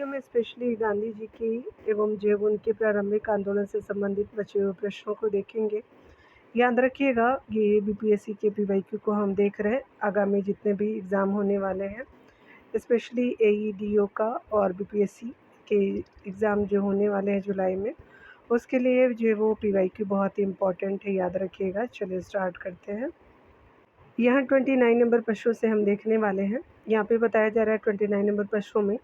में स्पेशली गांधी जी की एवं जब उनके प्रारंभिक आंदोलन से संबंधित बचे हुए प्रश्नों को देखेंगे। याद रखिएगा, ये बीपीएससी के पीवाईक्यू को हम देख रहे हैं। आगामी जितने भी एग्ज़ाम होने वाले हैं, स्पेशली एईडीओ का और बीपीएससी के एग्ज़ाम जो होने वाले हैं जुलाई में, उसके लिए जो है वो पीवाईक्यू बहुत ही इम्पोर्टेंट है, याद रखिएगा। चलिए स्टार्ट करते हैं। यहाँ 29 नंबर प्रश्नों से हम देखने वाले हैं। यहाँ पे बताया जा रहा है 29 नंबर प्रश्नों में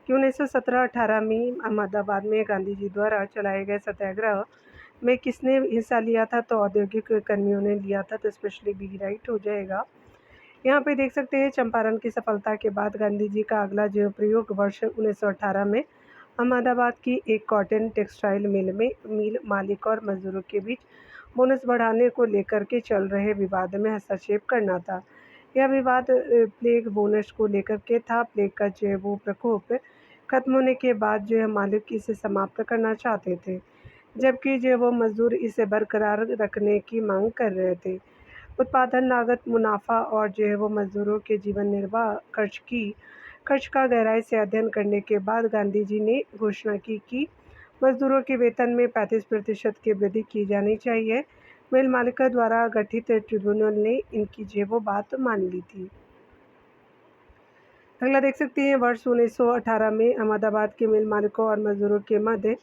कि 1917-18 में अहमदाबाद में गांधी जी द्वारा चलाए गए सत्याग्रह में किसने हिस्सा लिया था? तो औद्योगिक कर्मियों ने लिया था, तो स्पेशली बी राइट हो जाएगा। यहाँ पे देख सकते हैं, चंपारण की सफलता के बाद गांधी जी का अगला जो प्रयोग वर्ष 1918 में अहमदाबाद की एक कॉटन टेक्सटाइल मिल मालिक और मजदूरों के बीच बोनस बढ़ाने को लेकर के चल रहे विवाद में हस्तक्षेप करना था। यह विवाद प्लेग बोनस को लेकर के था। प्लेग का जो है वो प्रकोप खत्म होने के बाद जो है मालिक इसे समाप्त करना चाहते थे, जबकि जो है वो मजदूर इसे बरकरार रखने की मांग कर रहे थे। उत्पादन लागत, मुनाफा और जो है वो मजदूरों के जीवन निर्वाह खर्च का गहराई से अध्ययन करने के बाद गांधी जी ने घोषणा की कि मजदूरों के वेतन में 35% की वृद्धि की जानी चाहिए। मिल मालिकों द्वारा गठित ट्रिब्यूनल ने इनकी जो वो बात मान ली थी। अगला देख सकते हैं, वर्ष 1918 में अहमदाबाद के मिल मालिकों और मजदूरों के मध्य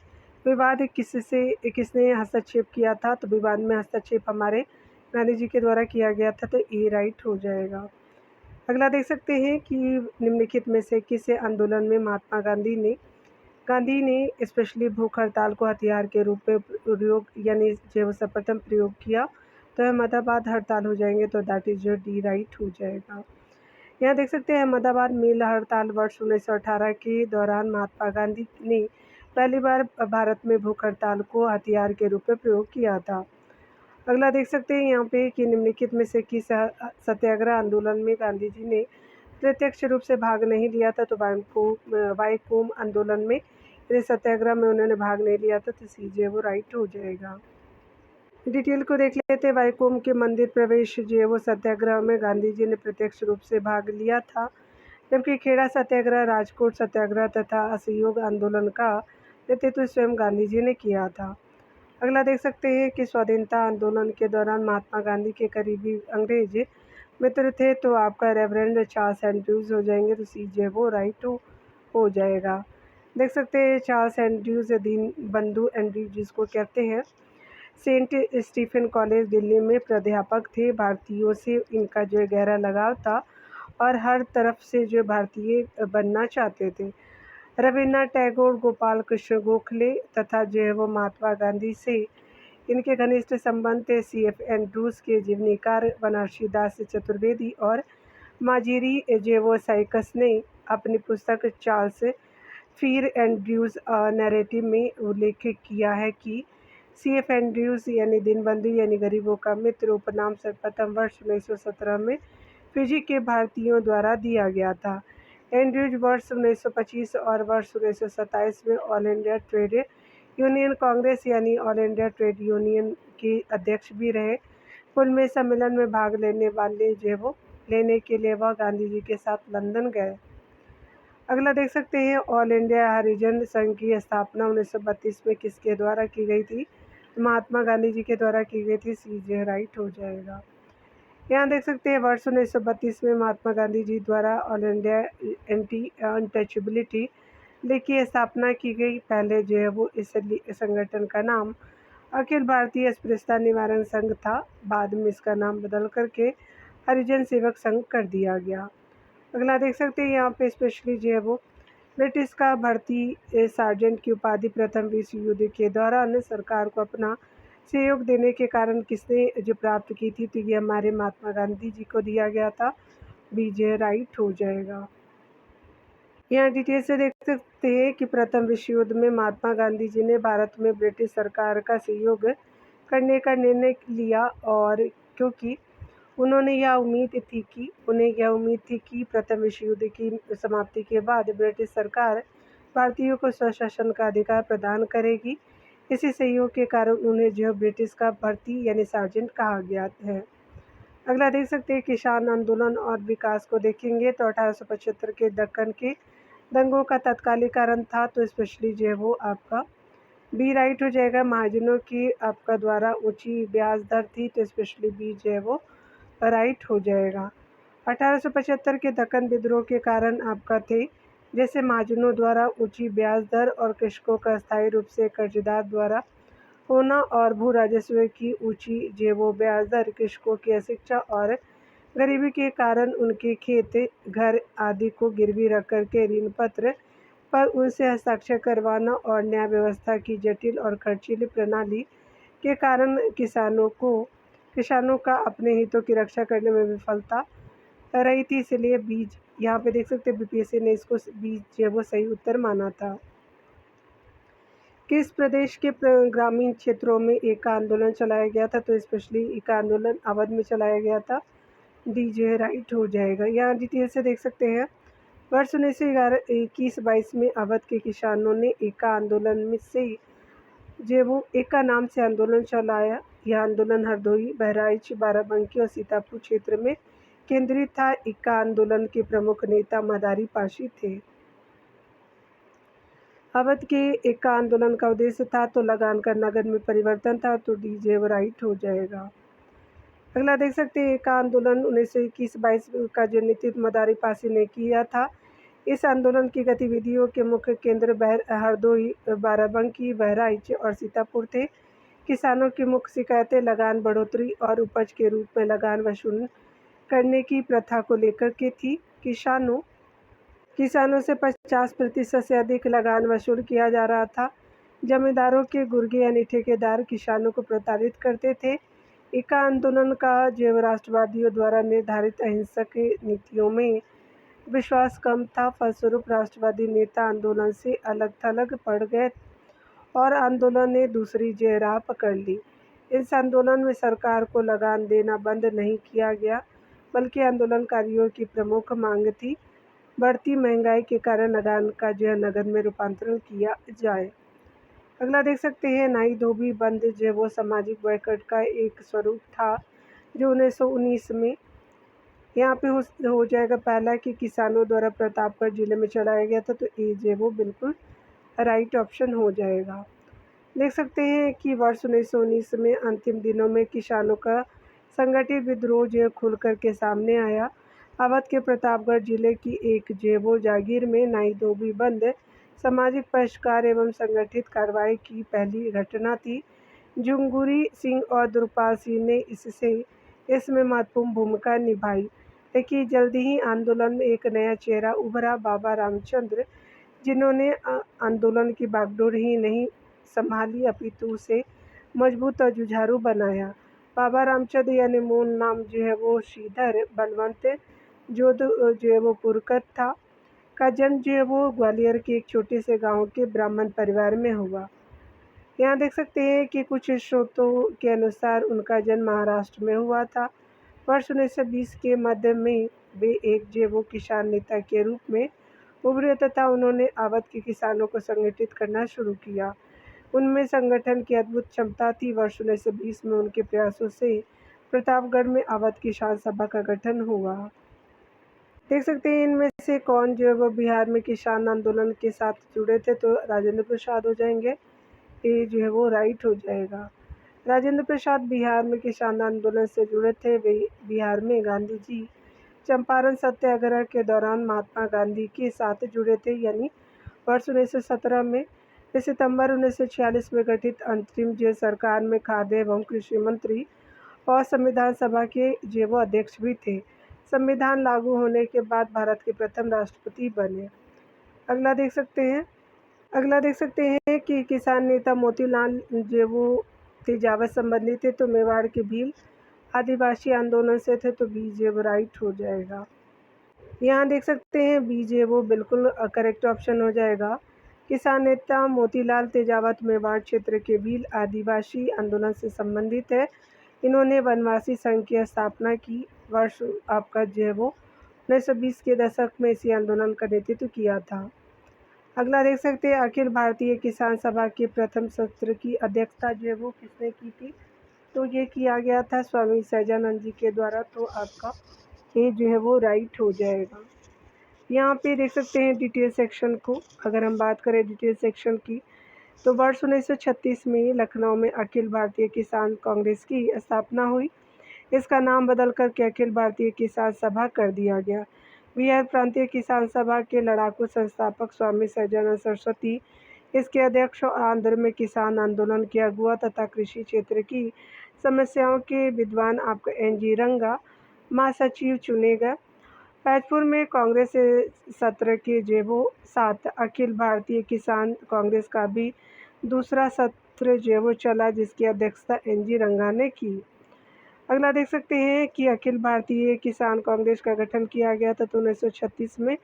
विवाद किसने हस्तक्षेप किया था? तो विवाद में हस्तक्षेप हमारे गांधी जी के द्वारा किया गया था, तो ए राइट हो जाएगा। अगला देख सकते हैं कि निम्नलिखित में से किस आंदोलन में महात्मा गांधी ने स्पेशली भूख हड़ताल को हथियार के रूप में प्रयोग यानी जो सर्वप्रथम प्रयोग किया? तो अहमदाबाद हड़ताल हो जाएंगे, तो दैट इज डी राइट हो जाएगा। यहाँ देख सकते हैं, अहमदाबाद मिल हड़ताल वर्ष 1918 के दौरान महात्मा गांधी ने पहली बार भारत में भूख हड़ताल को हथियार के रूप में प्रयोग किया था। अगला देख सकते हैं यहाँ पे कि निम्नलिखित में से किस सत्याग्रह आंदोलन में गांधी जी ने प्रत्यक्ष रूप से भाग नहीं लिया था? तो वाईकोम आंदोलन में यानी सत्याग्रह में उन्होंने भाग नहीं लिया था, तो सीजे वो राइट हो जाएगा। डिटेल को देख लेते हैं। वाईकोम के मंदिर प्रवेश जो है वो सत्याग्रह में गांधी जी ने प्रत्यक्ष रूप से भाग लिया था, जबकि खेड़ा सत्याग्रह, राजकोट सत्याग्रह तथा असहयोग आंदोलन का नेतृत्व स्वयं गांधी जी ने किया था। अगला देख सकते हैं कि स्वाधीनता आंदोलन के दौरान महात्मा गांधी के करीबी अंग्रेज मित्र थे? तो आपका रेवरेंड चार्ल्स एंड्रूज हो जाएंगे, तो सी जे वो राइट हो जाएगा। देख सकते हैं, चार्ल्स एंड्रूज दीन बंधु एंड्रूज जिसको कहते हैं, सेंट स्टीफन कॉलेज दिल्ली में प्राध्यापक थे। भारतीयों से इनका जो गहरा लगाव था और हर तरफ से जो भारतीय बनना चाहते थे। रविन्द्रनाथ टैगोर, गोपाल कृष्ण गोखले तथा जो है वो महात्मा गांधी से इनके घनिष्ठ संबंध थे। CF एंड्रूज के जीवनीकार बनारसी दास चतुर्वेदी और माजिरी जेवो साइकस ने अपनी पुस्तक चार्ल्स फिर एंड्रूज नैरेटिव में उल्लेख किया है कि CF एंड्रूज यानी दीनबंधु यानी गरीबों का मित्र उपनाम सर्वप्रथम वर्ष 1917 में फिजी के भारतीयों द्वारा दिया गया था। एंड्रूज वर्ष 1925 और वर्ष 1927 में all India trade union Congress यानी ऑल इंडिया ट्रेड यूनियन के अध्यक्ष भी रहे। कुल में सम्मेलन में भाग लेने के लिए वह गांधी जी के साथ लंदन गए। अगला देख सकते हैं, ऑल इंडिया हरिजन संघ की स्थापना 1932 में किसके द्वारा की गई थी? महात्मा गांधी जी के द्वारा की गई थी। सीजे राइट हो जाएगा। यहाँ देख सकते हैं, वर्ष 1932 में महात्मा गांधी जी द्वारा all India anti untouchability league की स्थापना की गई। पहले जो है वो इस संगठन का नाम अखिल भारतीय अस्पृश्यता निवारण संघ था। बाद में इसका नाम बदल करके हरिजन सेवक संघ कर दिया गया। अगला देख सकते हैं, यहाँ पे स्पेशली जो है वो ब्रिटिश का भर्ती सार्जेंट की उपाधि प्रथम विश्व युद्ध के दौरान सरकार को अपना सहयोग देने के कारण किसने जो प्राप्त की थी? तो ये हमारे महात्मा गांधी जी को दिया गया था। बीजे राइट हो जाएगा। यहाँ डिटेल से देख सकते हैं कि प्रथम विश्व युद्ध में महात्मा गांधी जी ने भारत में ब्रिटिश सरकार का सहयोग करने का निर्णय लिया, और क्योंकि उन्हें यह उम्मीद थी कि प्रथम विश्व युद्ध की समाप्ति के बाद ब्रिटिश सरकार भारतीयों को स्वशासन का अधिकार प्रदान करेगी। इसी सहयोग के कारण उन्हें जो ब्रिटिश का भर्ती यानी सार्जेंट कहा गया है। अगला देख सकते हैं, किसान आंदोलन और विकास को देखेंगे तो 1875 के दक्कन के दंगों का तत्कालिक कारण था, तो स्पेशली जो है वो आपका बी राइट हो जाएगा। महाजनों की आपका द्वारा ऊंची ब्याज दर थी, तो स्पेशली बी जो है वो राइट हो जाएगा। 1875 के दक्कन विद्रोह के कारण आपका थे, जैसे महाजनों द्वारा ऊंची ब्याज दर और कृषकों का स्थायी रूप से कर्जदार द्वारा होना और भू राजस्व की ऊंची जेबो ब्याज दर, कृषकों की अशिक्षा और गरीबी के कारण उनके खेत, घर आदि को गिरवी रख कर के ऋण पत्र पर उनसे हस्ताक्षर करवाना और न्याय व्यवस्था की जटिल और खर्चीली प्रणाली के कारण किसानों का अपने हितों की रक्षा करने में विफलता रही थी। इसलिए बीज यहाँ पे देख सकते हैं बीपीएससी ने इसको बीज जो है वो सही उत्तर माना था। किस प्रदेश के ग्रामीण क्षेत्रों में एका आंदोलन चलाया गया था? तो स्पेशली एका आंदोलन अवध में चलाया गया था। डी जो है राइट हो जाएगा। यहाँ डिटेल से देख सकते हैं। वर्ष 1921-22 में अवध के किसानों ने एका आंदोलन में से जो वो एका नाम से आंदोलन चलाया। यह आंदोलन हरदोई, बहराइच, बाराबंकी और सीतापुर क्षेत्र में केंद्रित था। एका आंदोलन के प्रमुख नेता मदारी पाशी थे। अवध के एका आंदोलन का उद्देश्य था तो लगान का नगद में परिवर्तन था, तो डी जे राइट हो जाएगा। अगला देख सकते हैं एका आंदोलन 1921-22 का जो नेतृत्व मदारी पासी ने किया था। इस आंदोलन की गतिविधियों के मुख्य केंद्र हरदोई, बाराबंकी, बहराइच और सीतापुर थे। किसानों की मुख्य शिकायतें लगान बढ़ोतरी और उपज के रूप में लगान वसूल करने की प्रथा को लेकर के थी। किसानों से 50% से अधिक लगान वसूल किया जा रहा था। जमींदारों के गुर्गे यानी ठेकेदार किसानों को प्रताड़ित करते थे। एका आंदोलन का जो राष्ट्रवादियों द्वारा निर्धारित अहिंसक नीतियों में विश्वास कम था। फलस्वरूप राष्ट्रवादी नेता आंदोलन से अलग थलग पड़ गए और आंदोलन ने दूसरी राह पकड़ ली। इस आंदोलन में सरकार को लगान देना बंद नहीं किया गया, बल्कि आंदोलनकारियों की प्रमुख मांग थी बढ़ती महंगाई के कारण लगान का नगद में रूपांतरण किया जाए। अगला देख सकते हैं नाई धोबी बंद जो वो सामाजिक बॉयकॉट का एक स्वरूप था जो 1919 में यहाँ पे हो जाएगा। पहला कि किसानों द्वारा प्रतापगढ़ जिले में चलाया गया था, तो ए जो वो बिल्कुल राइट ऑप्शन हो जाएगा। देख सकते हैं कि वर्ष 1919 में अंतिम दिनों में किसानों का संगठित विद्रोह जो खुल कर के सामने आया। अवध के प्रतापगढ़ जिले की एक जेबो जागीर में नाई धोबी बंद सामाजिक बहिष्कार एवं संगठित कार्रवाई की पहली घटना थी। जुंगुरी सिंह और द्रुपाल सिंह ने इसमें महत्वपूर्ण भूमिका निभाई। देखिए जल्दी ही आंदोलन में एक नया चेहरा उभरा, बाबा रामचंद्र, जिन्होंने आंदोलन की बागडोर ही नहीं संभाली अपितु उसे मजबूत और जुझारू बनाया। बाबा रामचंद्र यानी मूल नाम जो है वो श्रीधर बलवंत जो है वो पुरकत था, का जन्म जो है वो ग्वालियर के एक छोटे से गांव के ब्राह्मण परिवार में हुआ। यहाँ देख सकते हैं कि कुछ स्रोतों के अनुसार उनका जन्म महाराष्ट्र में हुआ था। वर्ष 1920 के मध्य में वे एक जेबो किसान नेता के रूप में उभरे तथा उन्होंने अवध के किसानों को संगठित करना शुरू किया। उनमें संगठन की अद्भुत क्षमता थी। वर्ष 1920 में उनके प्रयासों से प्रतापगढ़ में अवध किसान सभा का गठन हुआ। देख सकते हैं इनमें से कौन जो है वो बिहार में किसान आंदोलन के साथ जुड़े थे, तो राजेंद्र प्रसाद हो जाएंगे। ये जो है वो राइट हो जाएगा। राजेंद्र प्रसाद बिहार में किसान आंदोलन से जुड़े थे। वे बिहार में गांधी जी चंपारण सत्याग्रह के दौरान महात्मा गांधी के साथ जुड़े थे, यानी वर्ष 1917 में। वे सितंबर 1946 में गठित अंतरिम सरकार में खाद्य एवं कृषि मंत्री और संविधान सभा के वो अध्यक्ष भी थे। संविधान लागू होने के बाद भारत के प्रथम राष्ट्रपति बने। अगला देख सकते हैं कि किसान नेता मोतीलाल वो तेजावत संबंधित थे, तो मेवाड़ के भील आदिवासी आंदोलन से थे, तो बी वो राइट हो जाएगा। यहाँ देख सकते हैं बी वो बिल्कुल करेक्ट ऑप्शन हो जाएगा। किसान नेता मोतीलाल तेजावत मेवाड़ क्षेत्र के भील आदिवासी आंदोलन से संबंधित है। इन्होंने वनवासी संघ की स्थापना की। वर्ष आपका वो 1920 के दशक में इसी आंदोलन का नेतृत्व किया था। अगला देख सकते हैं अखिल भारतीय किसान सभा के प्रथम सत्र की अध्यक्षता जो है वो किसने की थी, तो ये किया गया था स्वामी सहजानंद जी के द्वारा, तो आपका ये जो है वो राइट हो जाएगा। यहाँ पे देख सकते हैं डिटेल सेक्शन को। अगर हम बात करें डिटेल सेक्शन की, तो वर्ष 1936 में लखनऊ में अखिल भारतीय किसान कांग्रेस की स्थापना हुई। इसका नाम बदल कर के अखिल भारतीय किसान सभा कर दिया गया। बिहार प्रांतीय किसान सभा के लड़ाकू संस्थापक स्वामी सहजानंद सरस्वती इसके अध्यक्ष और आंध्र में किसान आंदोलन के अगुआ तथा कृषि क्षेत्र की समस्याओं के विद्वान आपका NG रंगा महासचिव चुने गए। फैजपुर में कांग्रेस सत्र के जेबो साथ अखिल भारतीय किसान कांग्रेस का भी दूसरा सत्र जेबो चला, जिसकी अध्यक्षता NG रंगा ने की। अगला देख सकते हैं कि अखिल भारतीय किसान कांग्रेस का गठन किया गया था तो 1936 में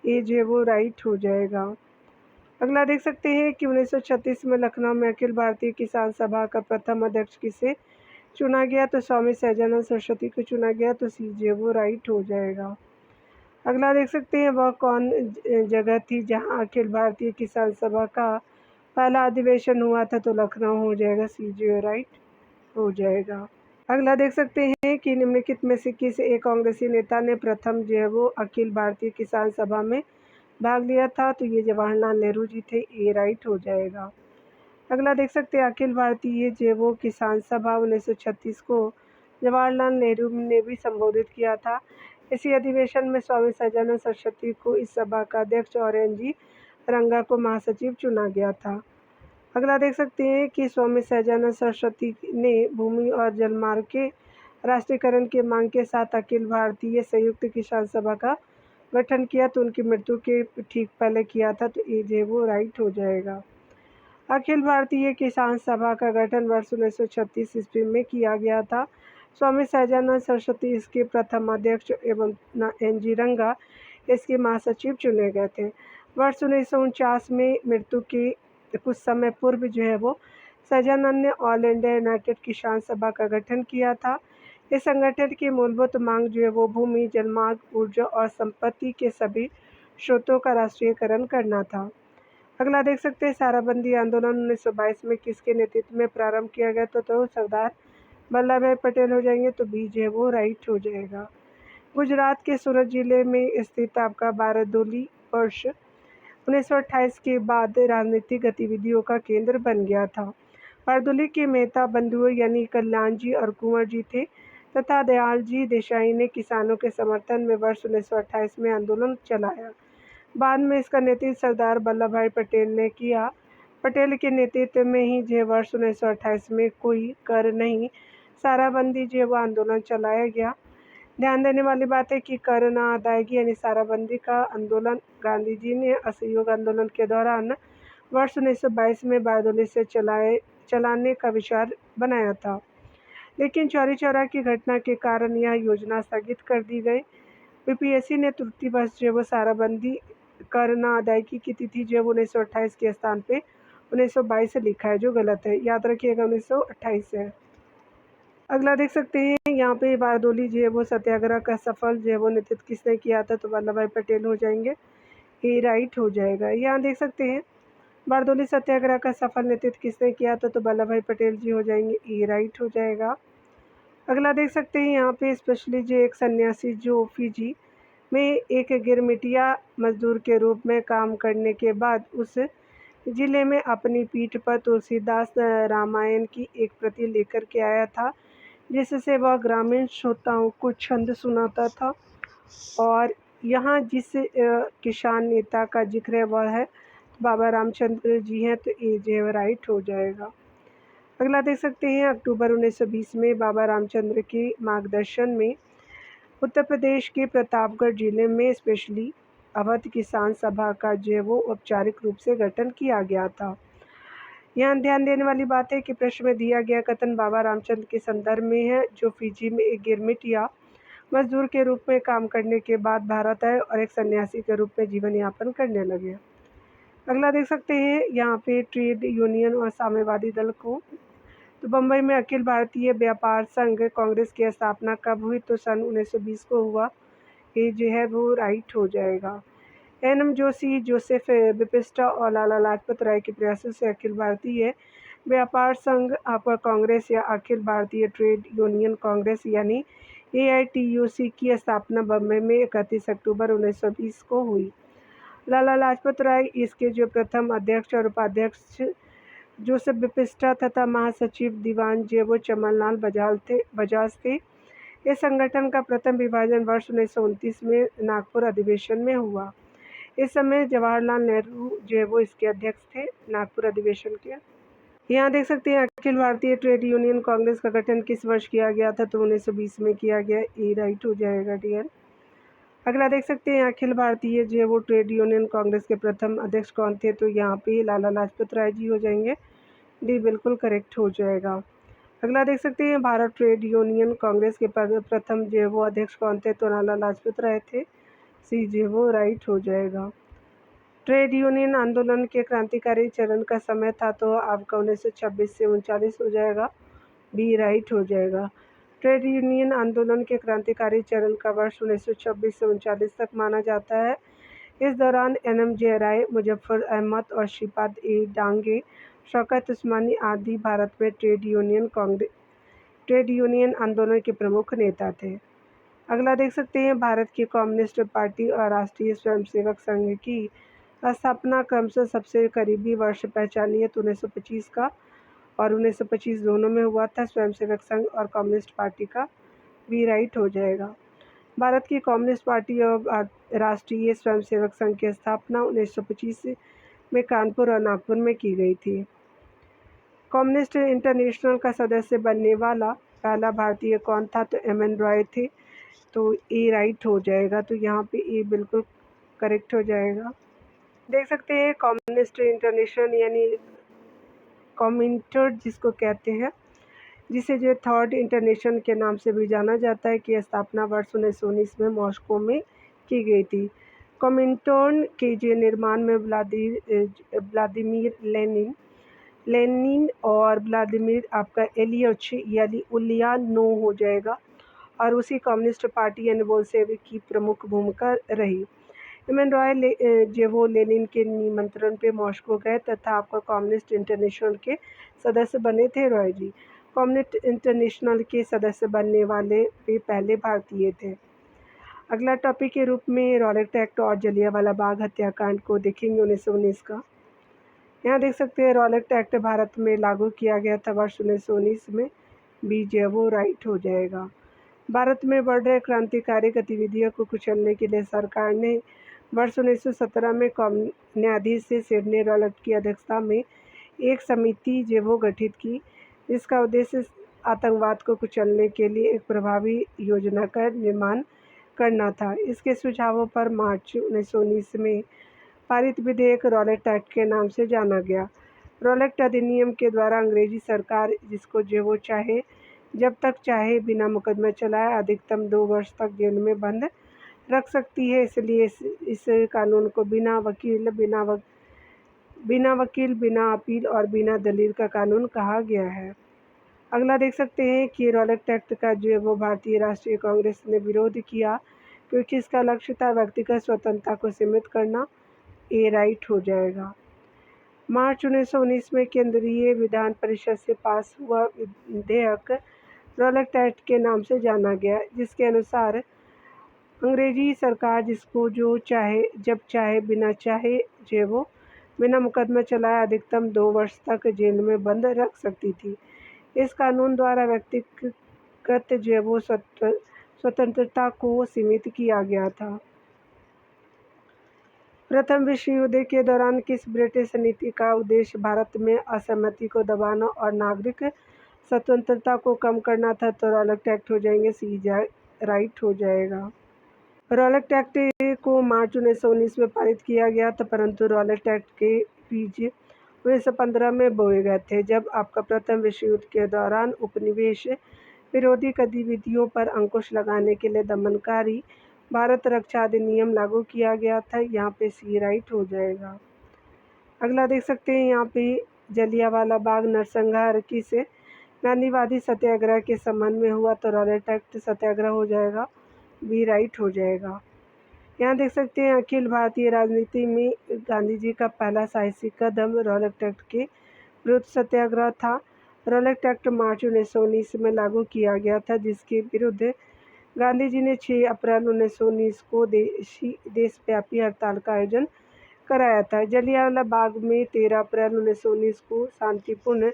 ये जेबो राइट हो जाएगा। अगला देख सकते हैं कि 1936 में लखनऊ में अखिल भारतीय किसान सभा का प्रथम अध्यक्ष किसे चुना गया, तो स्वामी सहजानंद सरस्वती को चुना गया, तो सी जेबो राइट हो जाएगा। अगला देख सकते हैं वह कौन जगह थी जहां अखिल भारतीय किसान सभा का पहला अधिवेशन हुआ था, तो लखनऊ हो जाएगा, सी जेबो राइट हो जाएगा। अगला देख सकते हैं कि निम्नलिखित में से किस एक कांग्रेसी नेता ने प्रथम जो है वो अखिल भारतीय किसान सभा में भाग लिया था, तो ये जवाहरलाल नेहरू जी थे, ये राइट हो जाएगा। अगला देख सकते हैं अखिल भारतीय जो है वो किसान सभा 1936 को जवाहरलाल नेहरू ने भी संबोधित किया था। इसी अधिवेशन में स्वामी सहजानंद सरस्वती को इस सभा का अध्यक्ष और NG रंगा को महासचिव चुना गया था। अगला देख सकते हैं कि स्वामी सहजानंद सरस्वती ने भूमि और जलमार्ग के राष्ट्रीयकरण की मांग के साथ अखिल भारतीय संयुक्त किसान सभा का गठन किया, तो उनकी मृत्यु के ठीक पहले किया था, तो ये जो वो राइट हो जाएगा। अखिल भारतीय किसान सभा का गठन वर्ष 1936 ईस्वी में किया गया था। स्वामी सहजानंद सरस्वती इसके प्रथम अध्यक्ष एवं NG रंगा इसके महासचिव चुने गए थे। वर्ष 1949 में मृत्यु के कुछ समय पूर्व जो है वो सहजानंद ने ऑल इंडिया यूनाइटेड किसान सभा का गठन किया था। इस संगठन की मूलभूत मांग जो है वो भूमि, जलमार्ग, ऊर्जा और संपत्ति के सभी स्रोतों का राष्ट्रीयकरण करना था। अगला देख सकते हैं साराबंदी आंदोलन 1922 में किसके नेतृत्व में प्रारंभ किया गया, तो सरदार वल्लभ भाई पटेल हो जाएंगे, तो बी जो है वो राइट हो जाएगा। गुजरात के सूरत जिले में स्थित आपका बारडोली वर्ष 1928 के बाद राजनीतिक गतिविधियों का केंद्र बन गया था। बारडोली के मेहता बंधुओं यानी कल्याण जी और कुंवर जी थे तथा दयाल जी देसाई ने किसानों के समर्थन में वर्ष 1928 में आंदोलन चलाया। बाद में इसका नेतृत्व सरदार वल्लभ भाई पटेल ने किया। पटेल के नेतृत्व में ही जो वर्ष 1928 में कोई कर नहीं साराबंदी जो वो आंदोलन चलाया गया। ध्यान देने वाली बात है कि कर न अदायगी यानी साराबंदी का आंदोलन गांधी जी ने असहयोग आंदोलन के दौरान वर्ष 1922 में बारडोली से चलाने का विचार बनाया था, लेकिन चौरी चौरा की घटना के कारण यह योजना स्थगित कर दी गई। PPSC ने त्रुटिवश जो वो साराबंदी कर न अदायगी की तिथि जो 1928 के स्थान पे 1922 से लिखा है, जो गलत है, याद रखिएगा 1928 है। अगला देख सकते हैं यहाँ पे बारडोली जो है वो सत्याग्रह का सफल जो है वो नेतृत्व किसने किया था, तो वल्लभ भाई पटेल हो जाएंगे, ये राइट हो जाएगा। यहाँ देख सकते हैं बारडोली सत्याग्रह का सफल नेतृत्व किसने किया था, तो वल्लभ भाई पटेल जी हो जाएंगे, ये राइट हो जाएगा। अगला देख सकते हैं यहाँ पे स्पेशली जो एक सन्यासी जो फिजी में एक गिरमिटिया मजदूर के रूप में काम करने के बाद उस जिले में अपनी पीठ पर तुलसीदास रामायण की एक प्रति लेकर के आया था, जिससे वह ग्रामीण श्रोताओं को छंद सुनाता था। और यहाँ जिस किसान नेता का जिक्र है वह है बाबा रामचंद्र जी हैं, तो ये जो राइट हो जाएगा। अगला देख सकते हैं अक्टूबर 1920 में बाबा रामचंद्र के मार्गदर्शन में उत्तर प्रदेश के प्रतापगढ़ जिले में स्पेशली अवध किसान सभा का जो है वो औपचारिक रूप से गठन किया गया था। यहाँ ध्यान देने वाली बात है कि प्रश्न में दिया गया कथन बाबा रामचंद्र के संदर्भ में है, जो फिजी में एक गिरमिट या मजदूर के रूप में काम करने के बाद भारत आए और एक सन्यासी के रूप में जीवन यापन करने लगे। अगला देख सकते हैं यहाँ पे ट्रेड यूनियन और साम्यवादी दल को, तो बम्बई में अखिल भारतीय व्यापार संघ कांग्रेस की स्थापना कब हुई, तो सन 1920 को हुआ, ये जो है वो राइट हो जाएगा। NM जोशी, जोसेफ बिपिस्टा और लाला लाजपत राय के प्रयासों से अखिल भारतीय व्यापार संघ आपका कांग्रेस या अखिल भारतीय ट्रेड यूनियन कांग्रेस यानी AITUC की स्थापना बम्बई में 31 अक्टूबर 1920 को हुई। लाला लाजपत राय इसके जो प्रथम अध्यक्ष और उपाध्यक्ष जोसेफ बिपिस्ट्रा तथा महासचिव दीवान जेवो चमनलाल बजाज थे। इस संगठन का प्रथम विभाजन वर्ष 1929 में नागपुर अधिवेशन में हुआ। इस समय जवाहरलाल नेहरू जेवो इसके अध्यक्ष थे नागपुर अधिवेशन के। यहाँ देख सकते हैं अखिल भारतीय ट्रेड यूनियन कांग्रेस का गठन किस वर्ष किया गया था, तो 1920 में किया गया। ए राइट हो जाएगा डियर। अगला देख सकते हैं अखिल भारतीय जेवो ट्रेड यूनियन कांग्रेस के प्रथम अध्यक्ष कौन थे, तो यहाँ पे लाला लाजपत राय जी हो जाएंगे। डी बिल्कुल करेक्ट हो जाएगा। अगला देख सकते हैं भारत ट्रेड यूनियन कांग्रेस के प्रथम जेवो अध्यक्ष कौन थे, तो लाला लाजपत राय थे। सी जेवो राइट हो जाएगा। ट्रेड यूनियन आंदोलन के क्रांतिकारी चरण का समय था, तो आपका 1926 से 1939 हो जाएगा। बी राइट हो जाएगा। ट्रेड यूनियन आंदोलन के क्रांतिकारी चरण का वर्ष 1926 से 1939 तक माना जाता है। इस दौरान NM जयराय, मुजफ्फर अहमद और श्रीपाद ए डांगे, शौकत उस्मानी आदि भारत में ट्रेड यूनियन आंदोलन के प्रमुख नेता थे। अगला देख सकते हैं भारत की कम्युनिस्ट पार्टी और राष्ट्रीय स्वयंसेवक संघ की स्थापना क्रमशः सबसे करीबी वर्ष पहचानिए, तो 1925 का और 1925 दोनों में हुआ था स्वयंसेवक संघ और कम्युनिस्ट पार्टी का। बी राइट हो जाएगा। भारत की कम्युनिस्ट पार्टी और राष्ट्रीय स्वयंसेवक संघ की स्थापना 1925 में कानपुर और नागपुर में की गई थी। कम्युनिस्ट इंटरनेशनल का सदस्य बनने वाला पहला भारतीय कौन था, तो MN रॉय थे। तो ए राइट हो जाएगा। तो यहाँ पे ए बिल्कुल करेक्ट हो जाएगा। देख सकते हैं कम्युनिस्ट इंटरनेशनल यानी कॉमिंटर्ड जिसको कहते हैं, जिसे जो थर्ड इंटरनेशनल के नाम से भी जाना जाता है, की स्थापना वर्ष 1919 में मॉस्को में की गई थी। कॉमिंटर्न के जो निर्माण में व्लादिमीर लेनिन और व्लादिमीर आपका एलियच यानी उलियानो हो जाएगा, और उसी कम्युनिस्ट पार्टी यानी बोल्शेविक की प्रमुख भूमिका रही। MN रॉय जेवो लेनिन के निमंत्रण पे मॉस्को गए तथा आपका कम्युनिस्ट इंटरनेशनल के सदस्य बने थे। रॉय जी कम्युनिस्ट इंटरनेशनल के सदस्य बनने वाले वे पहले भारतीय थे। अगला टॉपिक के रूप में रॉलेट एक्ट और जलियांवाला बाग हत्याकांड को देखेंगे 1919 का। यहाँ देख सकते हैं रॉलेट एक्ट भारत में लागू किया गया था वर्ष 1919 में। बी जेवो राइट हो जाएगा। भारत में बढ़ रहे क्रांतिकारी गतिविधियों को कुचलने के लिए सरकार ने वर्ष 1917 में न्यायाधीश से सिडनी रॉलेट की अध्यक्षता में एक समिति जेवो गठित की, जिसका उद्देश्य आतंकवाद को कुचलने के लिए एक प्रभावी योजना का निर्माण करना था। इसके सुझावों पर मार्च 1919 में पारित विधेयक रॉलेट एक्ट के नाम से जाना गया। रॉलेट अधिनियम के द्वारा अंग्रेजी सरकार जिसको जेवो चाहे जब तक चाहे बिना मुकदमा चलाए अधिकतम 2 वर्ष तक जेल में बंद रख सकती है। इसलिए इस कानून को बिना वकील, बिना अपील और बिना दलील का कानून कहा गया है। अगला देख सकते हैं कि रॉलेट एक्ट का जो वो भारतीय राष्ट्रीय कांग्रेस ने विरोध किया, क्योंकि इसका लक्ष्य था व्यक्तिगत स्वतंत्रता को सीमित करना। ए राइट हो जाएगा। मार्च 1919 में केंद्रीय विधान परिषद से पास हुआ विधेयक रॉलेट एक्ट के नाम से जाना गया, जिसके अनुसार अंग्रेजी सरकार जिसको जो चाहे जब चाहे बिना चाहे जेवो बिना मुकदमा चलाए अधिकतम 2 वर्ष तक जेल में बंद रख सकती थी। इस कानून द्वारा व्यक्तिगत जेवो स्वतंत्रता को सीमित किया गया था। प्रथम विश्व युद्ध के दौरान किस ब्रिटिश नीति का उद्देश्य भारत में असहमति को दबाना और नागरिक स्वतंत्रता को कम करना था, तो रॉलेट एक्ट हो जाएंगे। सी राइट हो जाएगा। रॉलेट एक्ट को मार्च 1919 में पारित किया गया था, परंतु रॉलेट एक्ट के बीज 1915 में बोए गए थे, जब आपका प्रथम विश्व युद्ध के दौरान उपनिवेश विरोधी गतिविधियों पर अंकुश लगाने के लिए दमनकारी भारत रक्षा अधिनियम लागू किया गया था। यहाँ पे सी राइट हो जाएगा। अगला देख सकते हैं यहाँ पे जलियांवाला बाग नरसंहार किस गांधीवादी सत्याग्रह के संबंध में हुआ, तो रॉलेट एक्ट सत्याग्रह हो जाएगा। बी राइट हो जाएगा। यहाँ देख सकते हैं अखिल भारतीय राजनीति में गांधी जी का पहला साहसिक कदम रॉलेट एक्ट के विरुद्ध सत्याग्रह था। रॉलेट एक्ट मार्च 1919 में लागू किया गया था, जिसके विरुद्ध गांधी जी ने 6 अप्रैल 1919 को देशव्यापी हड़ताल का आयोजन कराया था। जलियांवाला बाग में 13 अप्रैल 1919 को शांतिपूर्ण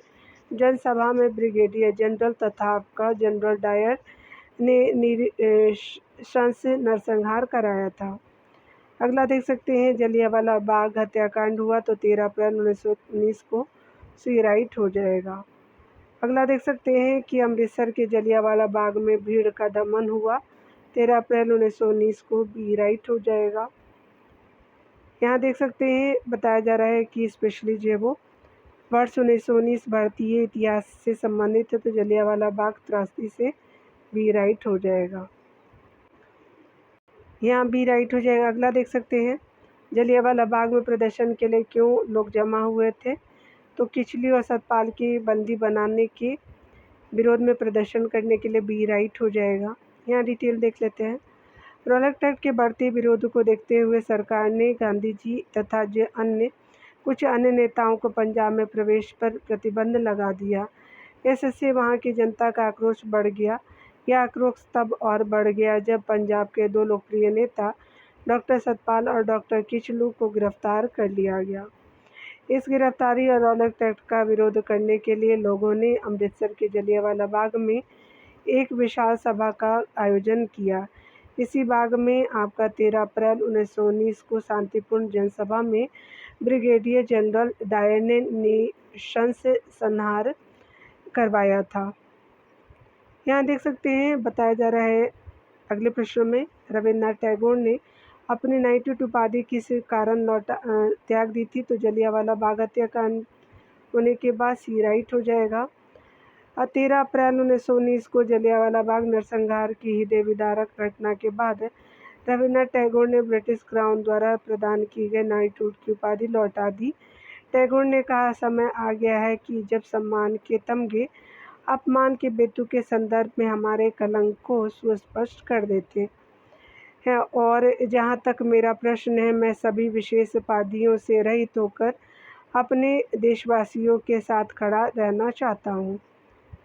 जनसभा में ब्रिगेडियर जनरल तथा आपका जनरल डायर ने नृशंस नरसंहार कराया था। अगला देख सकते हैं, जलियांवाला बाग हत्याकांड हुआ तो 13 अप्रैल 1919 को सी राइट हो जाएगा। अगला देख सकते हैं कि अमृतसर के जलियांवाला बाग में भीड़ का दमन हुआ 13 अप्रैल 1919 को, बी राइट हो जाएगा। यहाँ देख सकते हैं, बताया जा रहा है कि स्पेशली जो है वो वर्ष 1919 भारतीय इतिहास से संबंधित है, तो जलियांवाला बाग त्रासदी से बी राइट हो जाएगा। यहाँ बी राइट हो जाएगा। अगला देख सकते हैं, जलियांवाला बाग में प्रदर्शन के लिए क्यों लोग जमा हुए थे, तो किचली और सतपाल की बंदी बनाने के विरोध में प्रदर्शन करने के लिए बी राइट हो जाएगा। यहाँ डिटेल देख लेते हैं। रॉलेट एक्ट के बढ़ते विरोध को देखते हुए सरकार ने गांधी जी तथा कुछ अन्य नेताओं को पंजाब में प्रवेश पर प्रतिबंध लगा दिया। इससे वहां की जनता का आक्रोश बढ़ गया। यह आक्रोश तब और बढ़ गया जब पंजाब के 2 लोकप्रिय नेता डॉक्टर सतपाल और डॉक्टर किचलू को गिरफ्तार कर लिया गया। इस गिरफ्तारी और रॉलेट एक्ट का विरोध करने के लिए लोगों ने अमृतसर के जलियांवाला बाग में एक विशाल सभा का आयोजन किया। इसी बाग में आपका 13 अप्रैल 1919 को शांतिपूर्ण जनसभा में ब्रिगेडियर जनरल डायर ने नृशंस संहार करवाया था। यहाँ देख सकते हैं, बताया जा रहा है अगले प्रश्न में, रविन्द्रनाथ टैगोर ने अपनी नाइटहुड उपाधि किस कारण त्याग दी थी, तो जलियांवाला बाग हत्याकांड होने के बाद सी राइट हो जाएगा। 13 अप्रैल 1919 को जलियांवाला बाग नरसंहार की हृदय विदारक घटना के बाद रविन्द्रनाथ टैगोर ने ब्रिटिश क्राउन द्वारा प्रदान की गई नाइटहुड की उपाधि लौटा दी। टैगोर ने कहा, समय आ गया है कि जब सम्मान के तमगे अपमान के बेतु के संदर्भ में हमारे कलंक को सुस्पष्ट कर देते हैं, और जहाँ तक मेरा प्रश्न है, मैं सभी विशेष उपाधियों से रहित होकर अपने देशवासियों के साथ खड़ा रहना चाहता हूँ।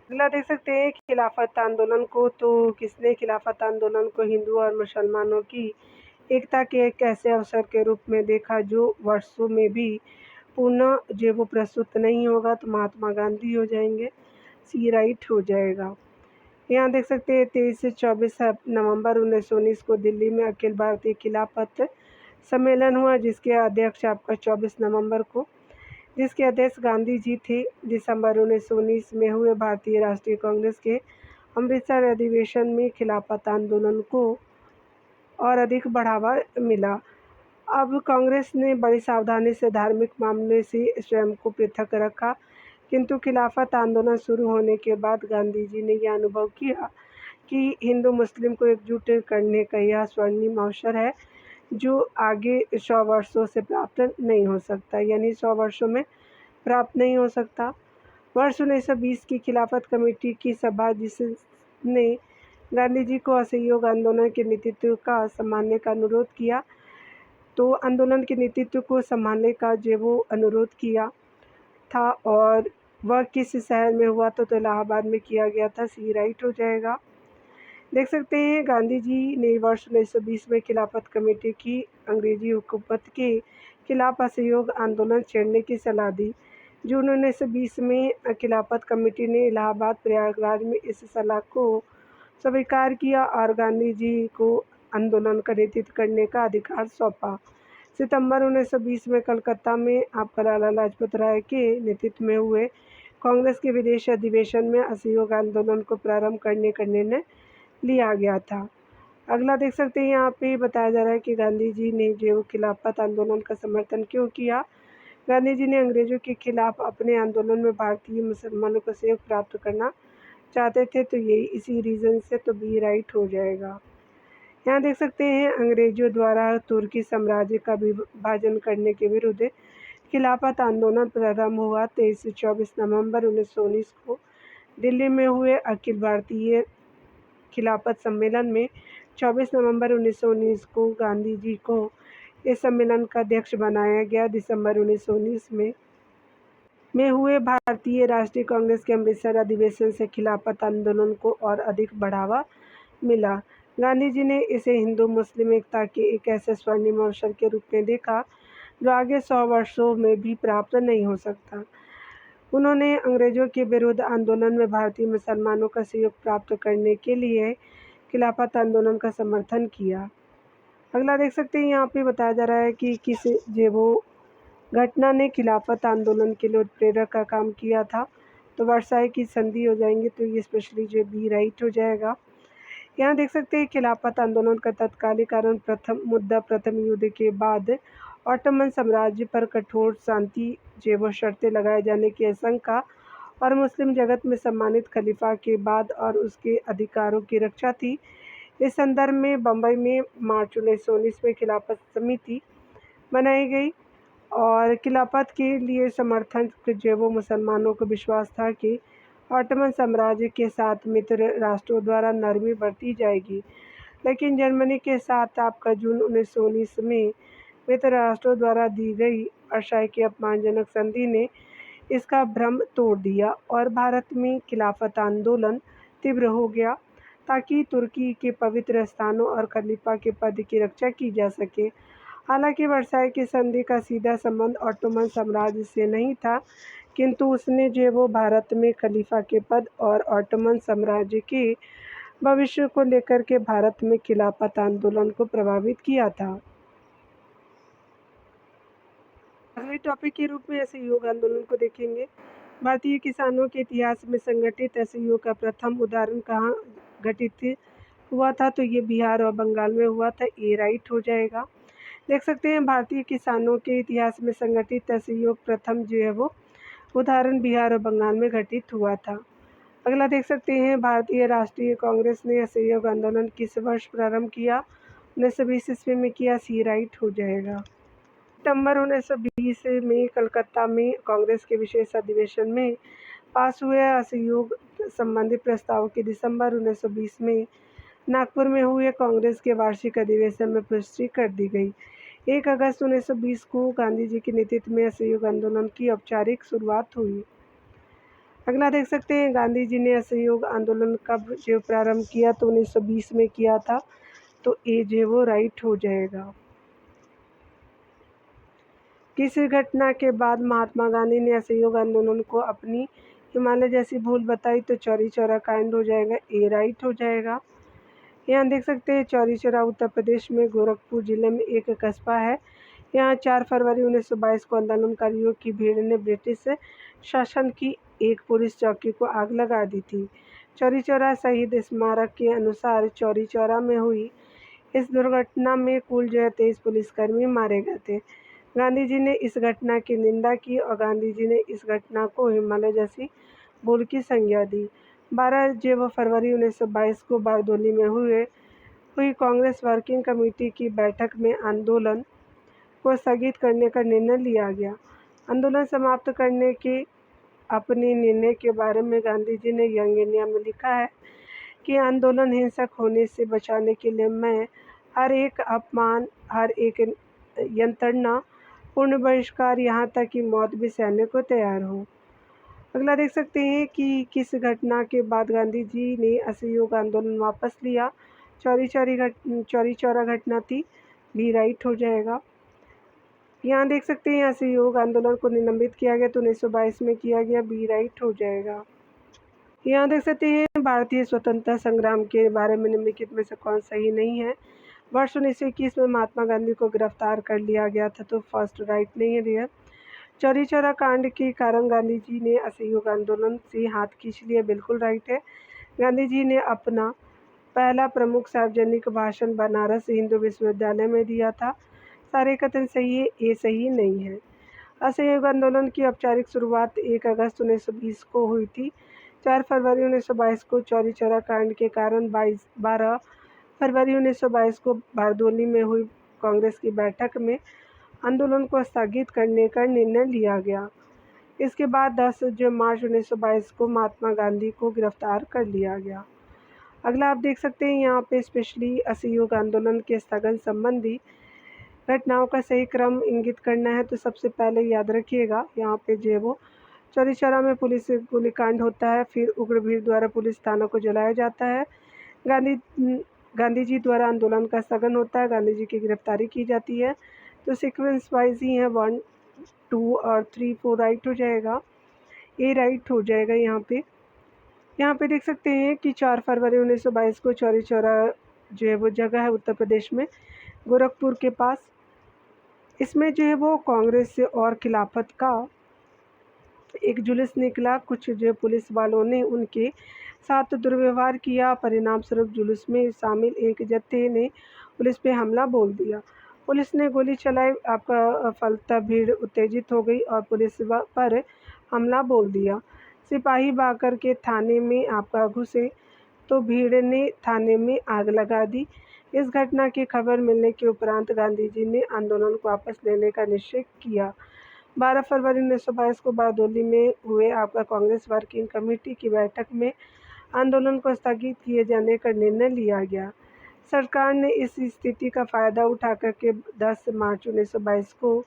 अगला देख सकते हैं, खिलाफत आंदोलन को, तो किसने खिलाफत आंदोलन को हिंदू और मुसलमानों की एकता के एक ऐसे अवसर के रूप में देखा जो वर्षों में भी पुनः जो वो प्रस्तुत नहीं होगा, तो महात्मा गांधी हो जाएंगे, सी राइट हो जाएगा। यहाँ देख सकते हैं, 23 से 24 नवंबर 1919 को दिल्ली में अखिल भारतीय खिलाफत सम्मेलन हुआ, जिसके अध्यक्ष आपका 24 नवंबर को, जिसके अध्यक्ष गांधी जी थे। दिसंबर 1919 में हुए भारतीय राष्ट्रीय कांग्रेस के अमृतसर अधिवेशन में खिलाफत आंदोलन को और अधिक बढ़ावा मिला। अब कांग्रेस ने बड़ी सावधानी से धार्मिक मामले से स्वयं को पृथक रखा, किंतु खिलाफत आंदोलन शुरू होने के बाद गांधी जी ने यह अनुभव किया कि हिंदू मुस्लिम को एकजुट करने का यह स्वर्णिम अवसर है जो आगे 100 वर्षों से प्राप्त नहीं हो सकता, यानी 100 वर्षों में प्राप्त नहीं हो सकता। वर्ष 1920 की खिलाफत कमेटी की सभा, जिसने गांधी जी को असहयोग आंदोलन के नेतृत्व का संभालने का अनुरोध किया, तो आंदोलन के नेतृत्व को संभालने का जो वो अनुरोध किया था, और वह किस शहर में हुआ, तो इलाहाबाद में किया गया था, सी राइट हो जाएगा। देख सकते हैं, गांधी जी ने वर्ष 1920 में खिलाफत कमेटी की अंग्रेजी हुकूमत के खिलाफ असहयोग आंदोलन छेड़ने की सलाह दी। जून 1920 में खिलाफत कमेटी ने इलाहाबाद प्रयागराज में इस सलाह को स्वीकार किया और गांधी जी को आंदोलन का नेतृत्व करने का अधिकार सौंपा। सितंबर 1920 में कलकत्ता में आपका लाला लाजपत राय के नेतृत्व में हुए कांग्रेस के विदेश अधिवेशन में असहयोग आंदोलन को प्रारंभ करने का निर्णय लिया गया था। अगला देख सकते हैं, यहाँ पे बताया जा रहा है कि गांधी जी ने जो खिलाफत आंदोलन का समर्थन क्यों किया। गांधी जी ने अंग्रेजों के खिलाफ अपने आंदोलन में भारतीय मुसलमानों का सहयोग प्राप्त करना चाहते थे, तो ये इसी रीज़न से, तो बी राइट हो जाएगा। यहाँ देख सकते हैं, अंग्रेजों द्वारा तुर्की साम्राज्य का विभाजन करने के विरुद्ध खिलाफत आंदोलन प्रारंभ हुआ। 23 से 24 नवंबर 1919 को दिल्ली में हुए अखिल भारतीय खिलाफत सम्मेलन में 24 नवंबर 1919 को गांधी जी को इस सम्मेलन का अध्यक्ष बनाया गया। दिसंबर 1919 में हुए भारतीय राष्ट्रीय कांग्रेस के अमृतसर अधिवेशन से खिलाफत आंदोलन को और अधिक बढ़ावा मिला। गांधी जी ने इसे हिंदू मुस्लिम एकता के एक ऐसे स्वर्णिम अवसर के रूप में देखा जो आगे 100 वर्षों में भी प्राप्त नहीं हो सकता। उन्होंने अंग्रेजों के विरुद्ध आंदोलन में भारतीय मुसलमानों का सहयोग प्राप्त करने के लिए खिलाफत आंदोलन का समर्थन किया। अगला देख सकते हैं, यहाँ पे बताया जा रहा है कि किस जेबो घटना ने खिलाफत आंदोलन के लिए उत्प्रेरक का काम किया था। तो वर्साई की संधि हो जाएंगे, तो ये स्पेशली जो बी राइट हो जाएगा। यहाँ देख सकते हैं खिलाफत आंदोलन का तत्कालिक कारण प्रथम युद्ध के बाद ऑटोमन साम्राज्य पर कठोर शांति जेबो शर्तें लगाए जाने की आशंका और मुस्लिम जगत में सम्मानित खलीफा के बाद और उसके अधिकारों की रक्षा थी। इस संदर्भ में बम्बई में मार्च 1919 में खिलाफत समिति बनाई गई और खिलाफत के लिए समर्थन जेबो मुसलमानों को विश्वास था कि ऑटोमन साम्राज्य के साथ मित्र राष्ट्रों द्वारा नरमी बरती जाएगी, लेकिन जर्मनी के साथ आपका जून 1919 में मित्र राष्ट्रों द्वारा दी गई वर्साई की अपमानजनक संधि ने इसका भ्रम तोड़ दिया और भारत में खिलाफत आंदोलन तीव्र हो गया ताकि तुर्की के पवित्र स्थानों और खलीफा के पद की रक्षा की जा सके। हालांकि वर्साई की संधि का सीधा संबंध ऑटोमन साम्राज्य से नहीं था, किंतु उसने जो वो भारत में खलीफा के पद और ऑटोमन साम्राज्य के भविष्य को लेकर के भारत में खिलाफत आंदोलन को प्रभावित किया था। अगले टॉपिक के रूप में असहयोग आंदोलन को देखेंगे। भारतीय किसानों के इतिहास में संगठित असहयोग का प्रथम उदाहरण कहाँ घटित हुआ था? तो ये बिहार और बंगाल में हुआ था। ए राइट हो जाएगा। देख सकते हैं भारतीय किसानों के इतिहास में संगठित असहयोग प्रथम जो है वो उदाहरण बिहार और बंगाल में घटित हुआ था। अगला देख सकते हैं भारतीय राष्ट्रीय कांग्रेस ने असहयोग आंदोलन किस वर्ष प्रारंभ किया? 1920 ईस्वी में किया। सी राइट हो जाएगा। सितंबर 1920 में कलकत्ता में कांग्रेस के विशेष अधिवेशन में पास हुए असहयोग संबंधी प्रस्ताव की दिसंबर 1920 में नागपुर में हुए कांग्रेस के वार्षिक अधिवेशन में पुष्टि कर दी गई। 1 अगस्त 1920 को गांधी जी के नेतृत्व में असहयोग आंदोलन की औपचारिक शुरुआत हुई। अगला देख सकते हैं गांधी जी ने असहयोग आंदोलन कब जो प्रारंभ किया? तो 1920 में किया था। तो ए जो वो राइट हो जाएगा। किस घटना के बाद महात्मा गांधी ने असहयोग आंदोलन को अपनी हिमालय जैसी भूल बताई? तो चौरी चौरा कांड हो जाएगा। ए राइट हो जाएगा। यहाँ देख सकते हैं चौरी चौरा उत्तर प्रदेश में गोरखपुर जिले में एक कस्बा है। यहाँ 4 फरवरी 1922 को आंदोलनकारियों की भीड़ ने ब्रिटिश शासन की एक पुलिस चौकी को आग लगा दी थी। चौरी चौरा शहीद स्मारक के अनुसार चौरी चौरा में हुई इस दुर्घटना में कुल जो है 23 पुलिसकर्मी मारे गए थे। गांधी जी ने इस घटना की निंदा की और गांधी जी ने इस घटना को हिमालय जैसी भूल की संज्ञा दी। 12 फरवरी 1922 को बारदोली में हुई कांग्रेस वर्किंग कमेटी की बैठक में आंदोलन को स्थगित करने का निर्णय लिया गया। आंदोलन समाप्त करने के अपने निर्णय के बारे में गांधी जी ने यंग इंडिया में लिखा है कि आंदोलन हिंसक होने से बचाने के लिए मैं हर एक अपमान, हर एक यंत्रणा, पूर्ण बहिष्कार, यहाँ तक कि मौत भी सहने को तैयार हूँ। अगला देख सकते हैं कि किस घटना के बाद गांधी जी ने असहयोग आंदोलन वापस लिया? चौरी चौरा घटना थी। भी राइट हो जाएगा। यहाँ देख सकते हैं असहयोग आंदोलन को निलंबित किया गया तो 1922 में किया गया। बी राइट हो जाएगा। यहाँ देख सकते हैं भारतीय स्वतंत्रता संग्राम के बारे में निम्नलिखित में से कौन सही नहीं है? वर्ष 1921 में महात्मा गांधी को गिरफ्तार कर लिया गया था। तो फर्स्ट राइट नहीं है डियर। चौरी चौरा कांड के कारण गांधी जी ने असहयोग आंदोलन से हाथ खींच लिया। बिल्कुल राइट है। गांधी जी ने अपना पहला प्रमुख सार्वजनिक भाषण बनारस हिंदू विश्वविद्यालय में दिया था। सारे कथन सही है। ए सही नहीं है। असहयोग आंदोलन की औपचारिक शुरुआत 1 अगस्त 1920 को हुई थी। 4 फरवरी 1922 को चौरी चौरा कांड के कारण 12 फरवरी 1922 को बारदोली में हुई कांग्रेस की बैठक में आंदोलन को स्थगित करने का निर्णय लिया गया। इसके बाद 10 मार्च 1922 को महात्मा गांधी को गिरफ्तार कर लिया गया। अगला आप देख सकते हैं यहाँ पे स्पेशली असहयोग आंदोलन के स्थगन संबंधी घटनाओं का सही क्रम इंगित करना है। तो सबसे पहले याद रखिएगा यहाँ पे जो है वो चौरी चौरा में पुलिस गोलीकांड होता है, फिर उग्र भीड़ द्वारा पुलिस थाना को जलाया जाता है। गांधी गांधी जी द्वारा आंदोलन का स्थगन होता है, गांधी जी की गिरफ्तारी की जाती है। तो सीक्वेंस वाइज ही है, 1, 2 और 3, 4 राइट हो जाएगा, ए राइट हो जाएगा। यहाँ पे देख सकते हैं कि 4 फरवरी 1922 को चौरी चौरा जो है वो जगह है उत्तर प्रदेश में, गोरखपुर के पास। इसमें जो है वो कांग्रेस और खिलाफत का एक जुलूस निकला। कुछ जो पुलिस वालों ने उनके साथ दुर्व्यवहार किया। परिणाम स्वरूप जुलूस में शामिल एक जत्थे ने पुलिस पे हमला बोल दिया। पुलिस ने गोली चलाई। आपका फलतः भीड़ उत्तेजित हो गई और पुलिस पर हमला बोल दिया। सिपाही भाग कर के थाने में आपका घुसे तो भीड़ ने थाने में आग लगा दी। इस घटना की खबर मिलने के उपरांत गांधी जी ने आंदोलन को वापस लेने का निश्चय किया। 12 फरवरी 1922 को बारदोली में हुए आपका कांग्रेस वर्किंग कमेटी की बैठक में आंदोलन को स्थगित किए जाने का निर्णय लिया गया। सरकार ने इस स्थिति का फ़ायदा उठाकर के 10 मार्च 1922 को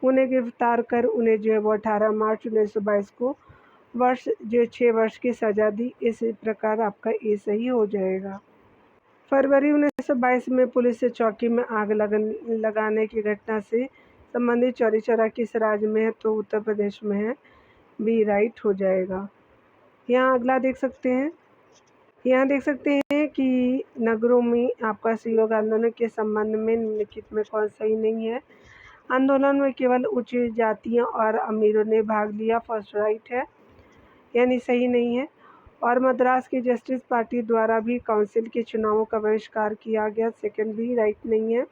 उन्हें गिरफ्तार कर उन्हें जो है वो 18 मार्च 1922 को 6 वर्ष की सज़ा दी। इस प्रकार आपका ये सही हो जाएगा। फरवरी 1922 में पुलिस चौकी में आग लगाने की घटना से संबंधित चौरी चौरा किस राज्य में है, तो उत्तर प्रदेश में है, बी राइट हो जाएगा। यहाँ अगला देख सकते हैं। यहाँ देख सकते हैं कि नगरों में आपका सहयोग आंदोलन के संबंध में निम्नलिखित में कौन सही नहीं है। आंदोलन में केवल उच्च जातियों और अमीरों ने भाग लिया, फर्स्ट राइट है, यानी सही नहीं है। और मद्रास की जस्टिस पार्टी द्वारा भी काउंसिल के चुनावों का बहिष्कार किया गया, सेकंड भी राइट नहीं है।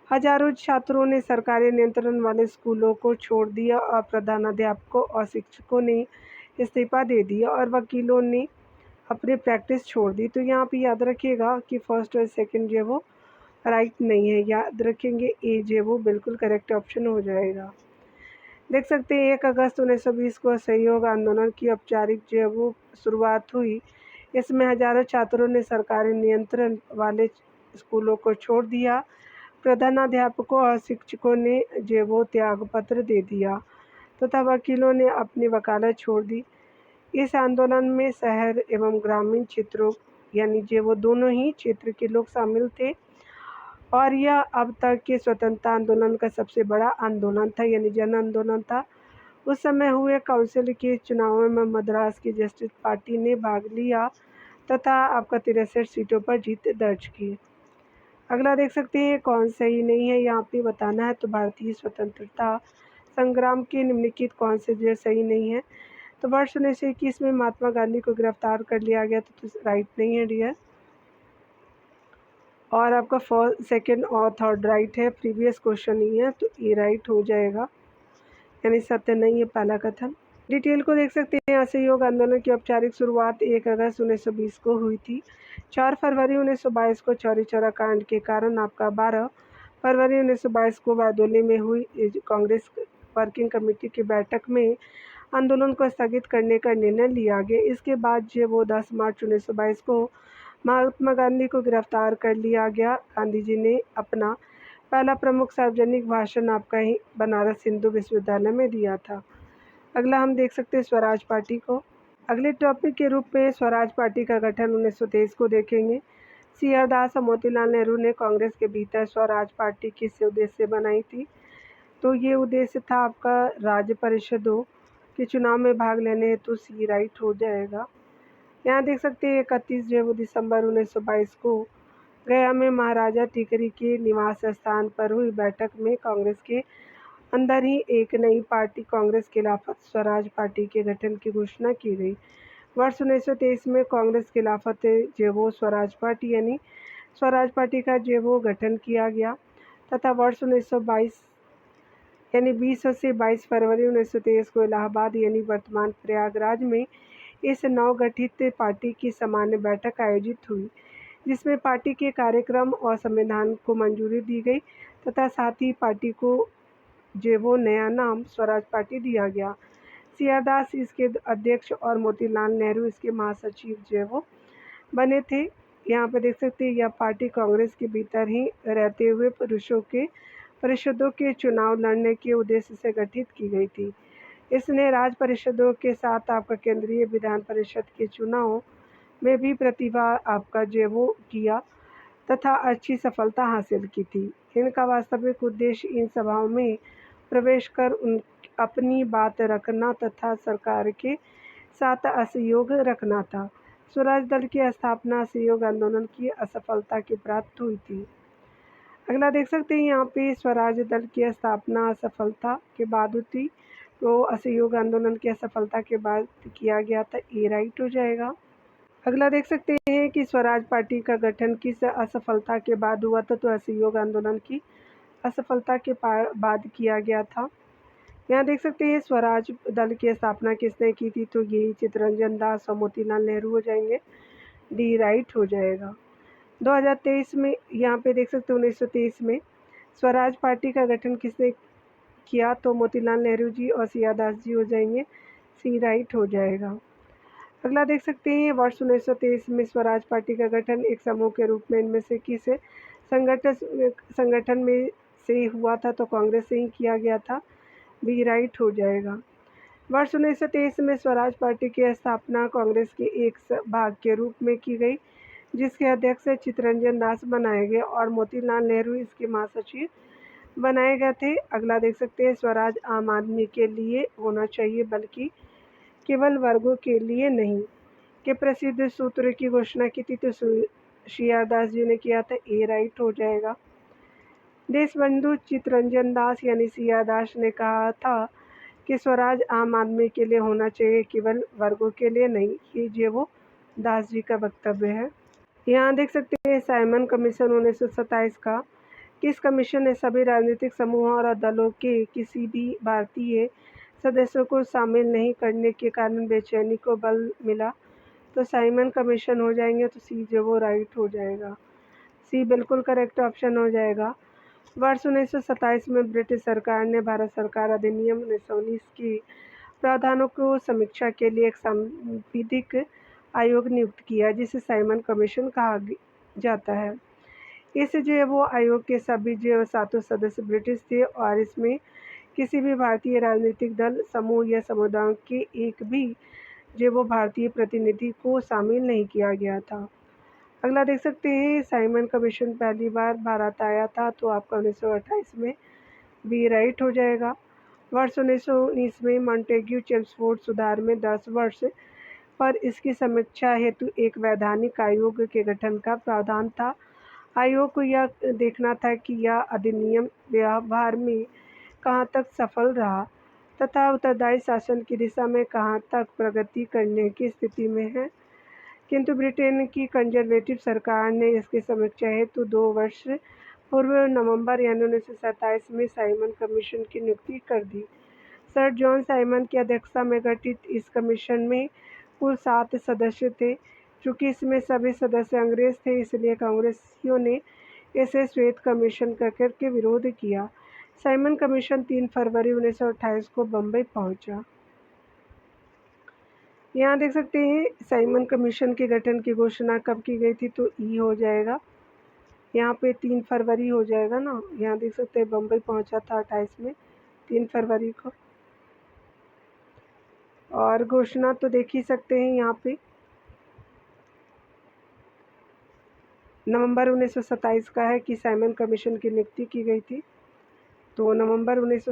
हजारों छात्रों ने सरकारी नियंत्रण वाले स्कूलों को छोड़ दिया और प्रधानाध्यापकों और शिक्षकों ने इस्तीफा दे दिया और वकीलों ने अपनी प्रैक्टिस छोड़ दी। तो यहाँ पे याद रखिएगा कि फर्स्ट और सेकंड जो वो राइट नहीं है, याद रखेंगे ए जो वो बिल्कुल करेक्ट ऑप्शन हो जाएगा। देख सकते हैं 1 अगस्त 1920 को सहयोग आंदोलन की औपचारिक जो है वो शुरुआत हुई। इसमें हजारों छात्रों ने सरकारी नियंत्रण वाले स्कूलों को छोड़ दिया। प्रधानाध्यापकों और शिक्षकों ने जो वो त्यागपत्र दे दिया तथा वकीलों ने अपनी वकालत छोड़ दी। इस आंदोलन में शहर एवं ग्रामीण क्षेत्रों यानी जो वो दोनों ही क्षेत्र के लोग शामिल थे और यह अब तक के स्वतंत्रता आंदोलन का सबसे बड़ा आंदोलन था, यानी जन आंदोलन था। उस समय हुए काउंसिल के चुनावों में मद्रास की जस्टिस पार्टी ने भाग लिया तथा आपका 63 सीटों पर जीत दर्ज की। अगला देख सकते हैं कौन सही नहीं है, यहाँ पे बताना है। तो भारतीय स्वतंत्रता संग्राम के निम्नलिखित कौन से जो सही नहीं है, तो वर्ष 1921 में महात्मा गांधी को गिरफ्तार कर लिया गया, तो राइट नहीं है डियर। और आपका फर्स्ट, सेकंड और थर्ड राइट है, प्रीवियस क्वेश्चन नहीं है, तो ये राइट हो जाएगा, यानी सत्य नहीं है पहला कथन। डिटेल को देख सकते हैं। असहयोग आंदोलन की औपचारिक शुरुआत 1 अगस्त 1920 को हुई थी। 4 फरवरी 1922 को चौरी चौरा कांड के कारण आपका 12 फरवरी 1922 को बारदोली में हुई कांग्रेस वर्किंग कमेटी की बैठक में आंदोलन को स्थगित करने का निर्णय लिया गया। इसके बाद जो वो 10 मार्च 1922 को महात्मा गांधी को गिरफ्तार कर लिया गया। गांधी जी ने अपना पहला प्रमुख सार्वजनिक भाषण आपका ही बनारस हिंदू विश्वविद्यालय में दिया था। अगला हम देख सकते हैं स्वराज पार्टी को। अगले टॉपिक के रूप में स्वराज पार्टी का गठन 1923 को देखेंगे। सी.आर. दास और मोतीलाल नेहरू ने कांग्रेस के भीतर स्वराज पार्टी किस उद्देश्य से बनाई थी, तो ये उद्देश्य था आपका राज्य परिषदों के चुनाव में भाग लेने हेतु, सी राइट हो जाएगा। यहाँ देख सकते हैं 31 दिसंबर 1922 को गया में महाराजा टिकरी के निवास स्थान पर हुई बैठक में कांग्रेस के अंदर ही एक नई पार्टी कांग्रेस खिलाफत स्वराज पार्टी के गठन की घोषणा की गई। वर्ष 1923 में कांग्रेस खिलाफत जो वो स्वराज पार्टी यानी स्वराज पार्टी का जो वो गठन किया गया तथा वर्ष 1922 यानी 20 से 22 फरवरी 1923 को इलाहाबाद यानी वर्तमान प्रयागराज में इस नवगठित पार्टी की सामान्य बैठक आयोजित हुई, जिसमें पार्टी के कार्यक्रम और संविधान को मंजूरी दी गई तथा साथ ही पार्टी को जो वो नया नाम स्वराज पार्टी दिया गया। सी.आर. दास इसके अध्यक्ष और मोतीलाल नेहरू इसके महासचिव जो वो बने थे। यहाँ पे देख सकते हैं यह पार्टी कांग्रेस के भीतर ही रहते हुए परिषदों के चुनाव लड़ने के उद्देश्य से गठित की गई थी। इसने राज्य परिषदों के साथ आपका केंद्रीय विधान परिषद के चुनाव में भी प्रतिभा आपका जो वो किया तथा अच्छी सफलता हासिल की थी। इनका वास्तविक उद्देश्य इन सभाओं में प्रवेश कर अपनी बात रखना तथा सरकार के साथ असहयोग रखना था। स्वराज दल की स्थापना असहयोग आंदोलन की असफलता के प्राप्त हुई थी। अगला देख सकते हैं यहाँ पे स्वराज दल की स्थापना असफलता के बाद हुई थी, तो असहयोग आंदोलन की असफलता के बाद किया गया था, ए राइट हो जाएगा। अगला देख सकते हैं कि स्वराज पार्टी का गठन किस असफलता के बाद हुआ था, तो असहयोग आंदोलन की असफलता के बाद किया गया था। यहाँ देख सकते हैं स्वराज दल की स्थापना किसने की थी, तो यही चित्तरंजन दास और मोतीलाल नेहरू हो जाएंगे, डी राइट हो जाएगा। 2023 में यहाँ पे देख सकते हैं 1923 में स्वराज पार्टी का गठन किसने किया, तो मोतीलाल नेहरू जी और सियादास जी हो जाएंगे, सी राइट हो जाएगा। अगला देख सकते हैं वर्ष 1923 में स्वराज पार्टी का गठन एक समूह के रूप में इनमें से किस संगठन में से हुआ था, तो कांग्रेस से ही किया गया था, बी राइट हो जाएगा। वर्ष 1923 में स्वराज पार्टी की स्थापना कांग्रेस के एक भाग के रूप में की गई, जिसके अध्यक्ष चित्तरंजन दास बनाए गए और मोतीलाल नेहरू इसके महासचिव बनाए गए थे। अगला देख सकते हैं स्वराज आम आदमी के लिए होना चाहिए बल्कि केवल वर्गों के लिए नहीं के प्रसिद्ध सूत्र की घोषणा की थी, तो सियादास जी ने किया था, ए राइट हो जाएगा। देशबंधु चित्तरंजन दास यानी सियादास ने कहा था कि स्वराज आम आदमी के लिए होना चाहिए, केवल वर्गों के लिए नहीं। ये वो दास जी का वक्तव्य है। यहाँ देख सकते हैं साइमन कमीशन 1927 का। किस कमीशन ने सभी राजनीतिक समूहों और दलों के किसी भी भारतीय सदस्यों को शामिल नहीं करने के कारण बेचैनी को बल मिला, तो साइमन कमीशन हो जाएंगे, तो सी जो वो राइट हो जाएगा, सी बिल्कुल करेक्ट ऑप्शन हो जाएगा। वर्ष 1927 में ब्रिटिश सरकार ने भारत सरकार अधिनियम 1919 की प्रावधानों को समीक्षा के लिए एक सांविधिक आयोग नियुक्त किया, जिसे साइमन कमीशन कहा जाता है। इस जो वो आयोग के सभी जो 7 सदस्य ब्रिटिश थे और इसमें किसी भी भारतीय राजनीतिक दल समूह या समुदायों के एक भी जो वो भारतीय प्रतिनिधि को शामिल नहीं किया गया था। अगला देख सकते हैं साइमन कमीशन पहली बार भारत आया था, तो आपका 1928 में, बी राइट हो जाएगा। वर्ष 1919 में मॉन्टेग्यू चेम्सफोर्ड सुधार में 10 वर्ष पर इसकी समीक्षा हेतु एक वैधानिक आयोग के गठन का प्रावधान था। आयोग को यह देखना था कि यह अधिनियम व्यवहार में कहाँ तक सफल रहा तथा उत्तरदायी शासन की दिशा में कहाँ तक प्रगति करने की स्थिति में है, किंतु ब्रिटेन की कंजर्वेटिव सरकार ने इसकी समीक्षा हेतु 2 वर्ष पूर्व नवंबर यानी 1927 में साइमन कमीशन की नियुक्ति कर दी। सर जॉन साइमन की अध्यक्षता में गठित इस कमीशन में कुल 7 सदस्य थे। चूँकि इसमें सभी सदस्य अंग्रेज थे, इसलिए कांग्रेसियों ने इसे श्वेत कमीशन कहकर के विरोध किया। साइमन कमीशन 3 फरवरी 1928 को बम्बई पहुंचा। यहाँ देख सकते हैं साइमन कमीशन के गठन की घोषणा कब की गई थी, तो ई हो जाएगा। यहाँ पे 3 फरवरी हो जाएगा ना। यहाँ देख सकते हैं बम्बई पहुंचा था 28 में, 3 फरवरी को। और घोषणा तो देख ही सकते हैं यहाँ पे नवंबर 1927 का है कि साइमन कमीशन की नियुक्ति की गई थी, तो नवंबर 19